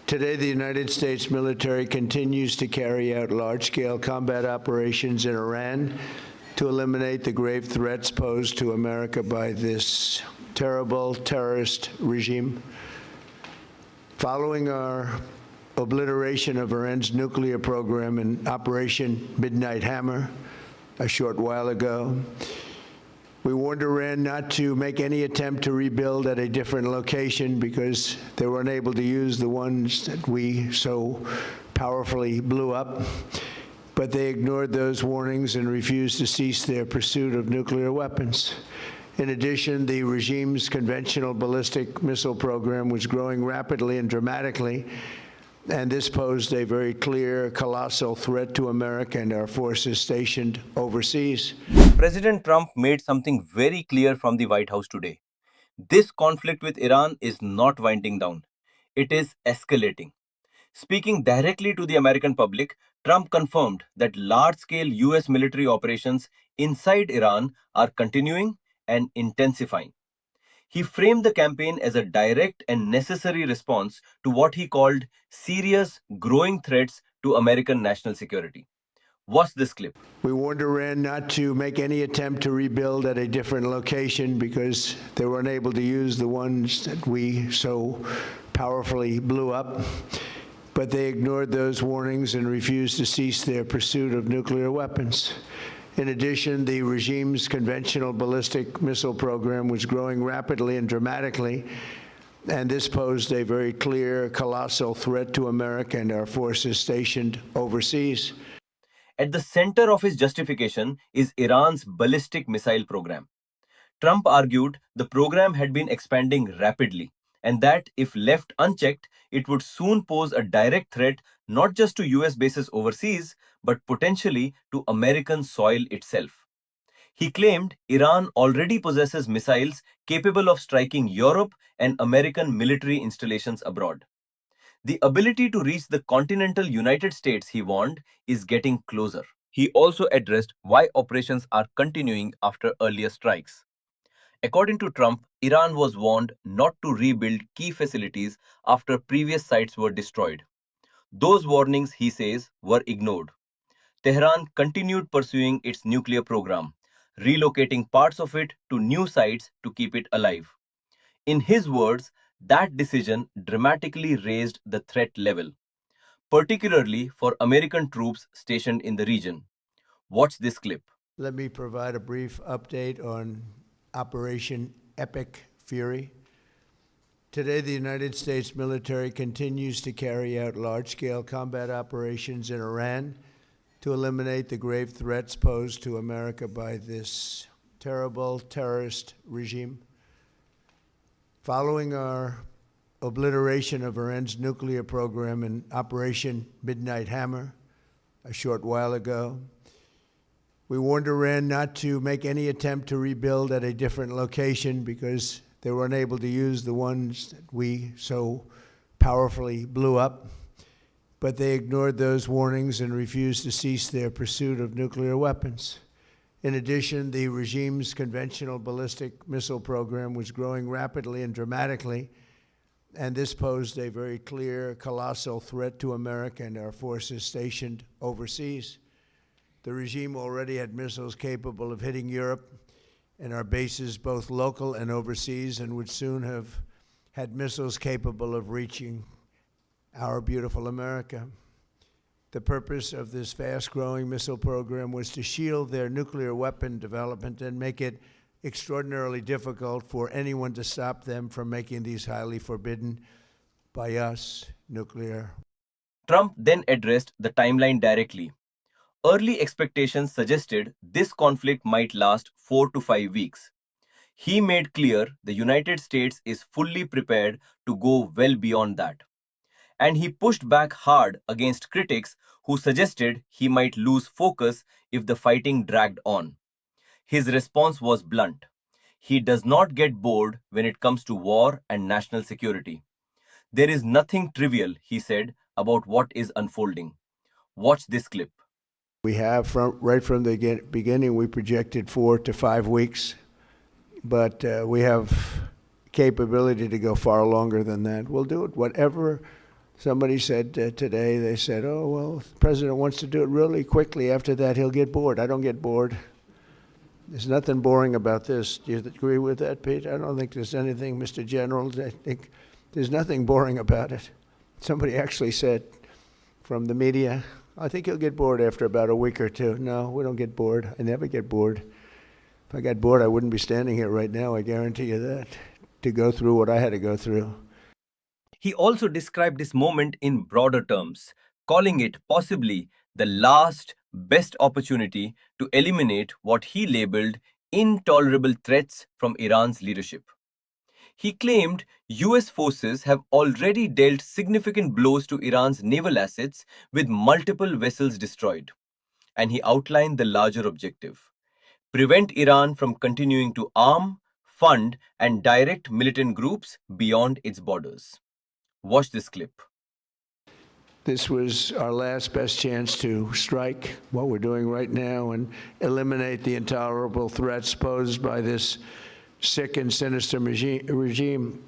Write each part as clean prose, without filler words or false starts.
Today, the United States military continues to carry out large-scale combat operations in Iran to eliminate the grave threats posed to America by this terrible terrorist regime. Following our obliteration of Iran's nuclear program in Operation Midnight Hammer a short while ago, we warned Iran not to make any attempt to rebuild at a different location because they were unable to use the ones that we so powerfully blew up. But they ignored those warnings and refused to cease their pursuit of nuclear weapons. In addition, the regime's conventional ballistic missile program was growing rapidly and dramatically, and this posed a very clear, colossal threat to America and our forces stationed overseas. President Trump made something very clear from the White House today. This conflict with Iran is not winding down. It is escalating. Speaking directly to the American public, Trump confirmed that large-scale US military operations inside Iran are continuing and intensifying. He framed the campaign as a direct and necessary response to what he called serious, growing threats to American national security. Watch this clip. We warned Iran not to make any attempt to rebuild at a different location because they were unable to use the ones that we so powerfully blew up. But they ignored those warnings and refused to cease their pursuit of nuclear weapons. In addition, the regime's conventional ballistic missile program was growing rapidly and dramatically, and this posed a very clear, colossal threat to America and our forces stationed overseas. At the center of his justification is Iran's ballistic missile program. Trump argued the program had been expanding rapidly and that if left unchecked, it would soon pose a direct threat not just to US bases overseas, but potentially to American soil itself. He claimed Iran already possesses missiles capable of striking Europe and American military installations abroad. The ability to reach the continental United States, he warned, is getting closer. He also addressed why operations are continuing after earlier strikes. According to Trump, Iran was warned not to rebuild key facilities after previous sites were destroyed. Those warnings, he says, were ignored. Tehran continued pursuing its nuclear program, relocating parts of it to new sites to keep it alive. In his words, that decision dramatically raised the threat level, particularly for American troops stationed in the region. Watch this clip. Let me provide a brief update on Operation Epic Fury. Today, the United States military continues to carry out large-scale combat operations in Iran to eliminate the grave threats posed to America by this terrible terrorist regime. Following our obliteration of Iran's nuclear program in Operation Midnight Hammer a short while ago, we warned Iran not to make any attempt to rebuild at a different location because they were unable to use the ones that we so powerfully blew up. But they ignored those warnings and refused to cease their pursuit of nuclear weapons. In addition, the regime's conventional ballistic missile program was growing rapidly and dramatically, and this posed a very clear, colossal threat to America and our forces stationed overseas. The regime already had missiles capable of hitting Europe and our bases, both local and overseas, and would soon have had missiles capable of reaching our beautiful America. The purpose of this fast-growing missile program was to shield their nuclear weapon development and make it extraordinarily difficult for anyone to stop them from making these highly forbidden, by us, nuclear. Trump then addressed the timeline directly. Early expectations suggested this conflict might last 4 to 5 weeks. He made clear the United States is fully prepared to go well beyond that. And he pushed back hard against critics who suggested he might lose focus if the fighting dragged on. His response was blunt. He does not get bored when it comes to war and national security. There is nothing trivial, he said, about what is unfolding. Watch this clip. We have, right from the beginning, we projected 4 to 5 weeks, but we have capability to go far longer than that. We'll do it whatever Somebody said today, they said, oh, well, the president wants to do it really quickly. After that, he'll get bored. I don't get bored. There's nothing boring about this. Do you agree with that, Pete? I don't think there's anything, Mr. General. I think there's nothing boring about it. Somebody actually said from the media, I think he'll get bored after about a week or two. No, we don't get bored. I never get bored. If I got bored, I wouldn't be standing here right now, I guarantee you that, to go through what I had to go through. He also described this moment in broader terms, calling it possibly the last best opportunity to eliminate what he labeled intolerable threats from Iran's leadership. He claimed US forces have already dealt significant blows to Iran's naval assets with multiple vessels destroyed. And he outlined the larger objective: prevent Iran from continuing to arm, fund, and direct militant groups beyond its borders. Watch this clip. This was our last best chance to strike what we're doing right now and eliminate the intolerable threats posed by this sick and sinister regime.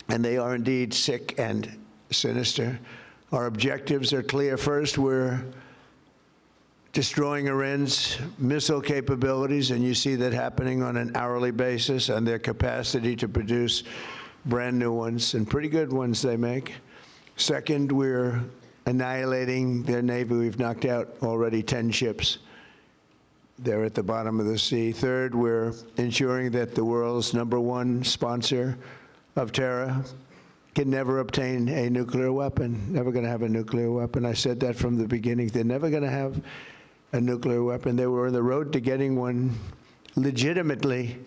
And they are indeed sick and sinister. Our objectives are clear. First, we're destroying Iran's missile capabilities, and you see that happening on an hourly basis, and their capacity to produce brand new ones, and pretty good ones they make. Second, we're annihilating their navy. We've knocked out already 10 ships. They're at the bottom of the sea. Third, we're ensuring that the world's #1 sponsor of terror can never obtain a nuclear weapon, never going to have a nuclear weapon. I said that from the beginning. They're never going to have a nuclear weapon. They were on the road to getting one legitimately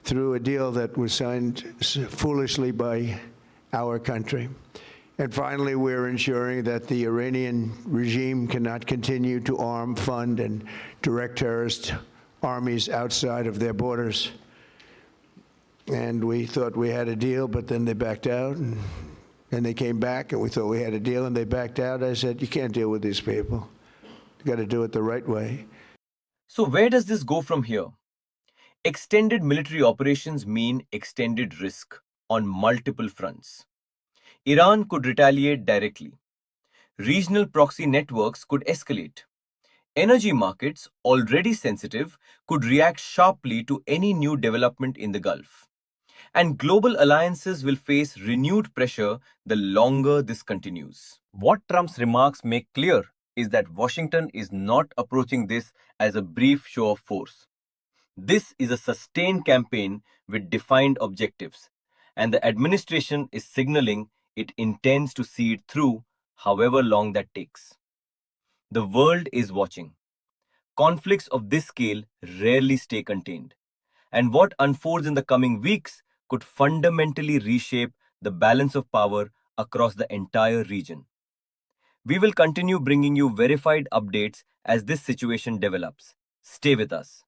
through a deal that was signed foolishly by our country. And finally, we're ensuring that the Iranian regime cannot continue to arm, fund, and direct terrorist armies outside of their borders. And we thought we had a deal, but then they backed out, and they came back, and we thought we had a deal, and they backed out. I said, you can't deal with these people. You got to do it the right way. So where does this go from here? Extended military operations mean extended risk on multiple fronts. Iran could retaliate directly. Regional proxy networks could escalate. Energy markets, already sensitive, could react sharply to any new development in the Gulf. And global alliances will face renewed pressure the longer this continues. What Trump's remarks make clear is that Washington is not approaching this as a brief show of force. This is a sustained campaign with defined objectives, and the administration is signaling it intends to see it through, however long that takes. The world is watching. Conflicts of this scale rarely stay contained, and what unfolds in the coming weeks could fundamentally reshape the balance of power across the entire region. We will continue bringing you verified updates as this situation develops. Stay with us.